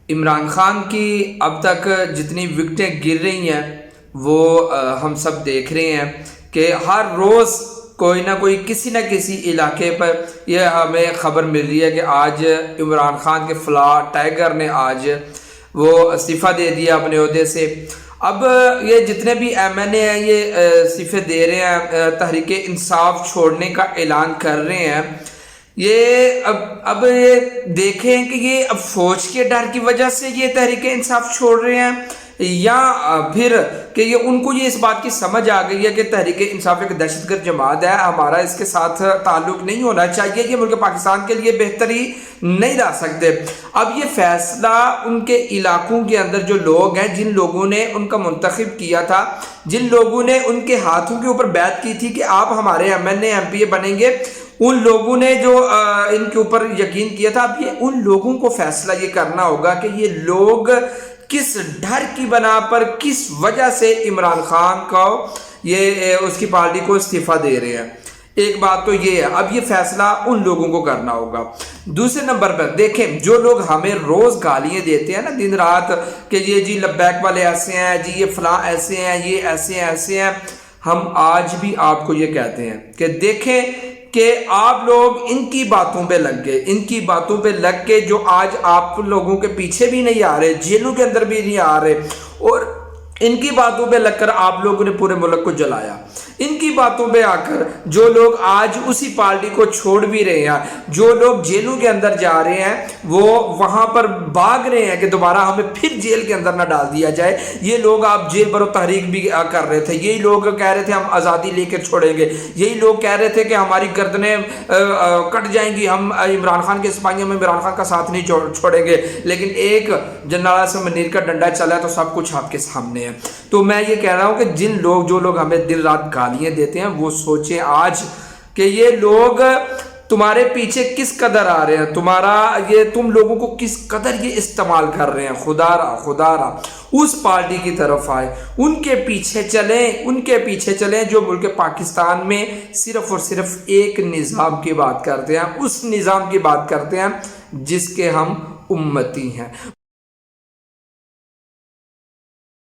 عمران خان کی اب تک جتنی وکٹیں گر رہی ہیں وہ ہم سب دیکھ رہے ہیں کہ ہر روز کوئی نہ کوئی کسی نہ کسی علاقے پر یہ ہمیں خبر مل رہی ہے کہ آج عمران خان کے فلاں ٹائیگر نے آج وہ استعفیٰ دے دیا اپنے عہدے سے۔ اب یہ جتنے بھی ایم این اے ہیں یہ استعفے دے رہے ہیں، تحریک انصاف چھوڑنے کا اعلان کر رہے ہیں۔ یہ اب یہ دیکھیں کہ یہ اب فوج کے ڈر کی وجہ سے یہ تحریک انصاف چھوڑ رہے ہیں، یا پھر کہ یہ ان کو یہ اس بات کی سمجھ آ گئی ہے کہ تحریک انصاف ایک دہشت گرد جماعت ہے، ہمارا اس کے ساتھ تعلق نہیں ہونا چاہیے، یہ ملک پاکستان کے لیے بہتری نہیں لا سکتے۔ اب یہ فیصلہ ان کے علاقوں کے اندر جو لوگ ہیں، جن لوگوں نے ان کا منتخب کیا تھا، جن لوگوں نے ان کے ہاتھوں کے اوپر بیعت کی تھی کہ آپ ہمارے M N A M P A بنیں گے، ان لوگوں نے جو ان کے اوپر یقین کیا تھا، اب یہ ان لوگوں کو فیصلہ یہ کرنا ہوگا کہ یہ لوگ کس ڈر کی بنا پر، کس وجہ سے عمران خان کو یہ اس کی پارٹی کو استعفیٰ دے رہے ہیں۔ ایک بات تو یہ ہے، اب یہ فیصلہ ان لوگوں کو کرنا ہوگا۔ دوسرے نمبر پر دیکھیں، جو لوگ ہمیں روز گالیاں دیتے ہیں نا دن رات کہ یہ جی لبیک والے ایسے ہیں، جی یہ فلاں ایسے ہیں، یہ ایسے ہیں، ہم آج بھی آپ کو یہ کہتے ہیں کہ دیکھیں کہ آپ لوگ ان کی باتوں پہ لگ گئے، ان کی باتوں پہ لگ کے جو آج آپ لوگوں کے پیچھے بھی نہیں آ رہے، جیلوں کے اندر بھی نہیں آ رہے، اور ان کی باتوں پہ لگ کر آپ لوگوں نے پورے ملک کو جلایا۔ ان کی باتوں پہ آ کر جو لوگ آج اسی پارٹی کو چھوڑ بھی رہے ہیں، جو لوگ جیلوں کے اندر جا رہے ہیں، وہ وہاں پر بھاگ رہے ہیں کہ دوبارہ ہمیں پھر جیل کے اندر نہ ڈال دیا جائے، یہ لوگ آپ جیل برو تحریک بھی کر رہے تھے، یہی لوگ کہہ رہے تھے ہم آزادی لے کے چھوڑیں گے، یہی لوگ کہہ رہے تھے کہ ہماری گردنیں کٹ جائیں گی، ہم عمران خان کے سپاہیوں میں عمران خان کا ساتھ نہیں چھوڑیں گے، لیکن ایک جنرل سے منیر کا ڈنڈا چلا تو سب کچھ آپ کے سامنے ہے۔ تو میں یہ کہہ رہا ہوں کہ جو لوگ ہمیں دن رات گالیاں دیتے ہیں، وہ سوچیں آج کہ یہ لوگ تمہارے پیچھے کس قدر آ رہے ہیں، تم لوگوں کو کس قدر یہ استعمال کر رہے ہیں۔ خدا را اس پارٹی کی طرف آئے، ان کے پیچھے چلیں جو ملک پاکستان میں صرف اور صرف ایک نظام کی بات کرتے ہیں، اس نظام کی بات کرتے ہیں جس کے ہم امتی ہیں۔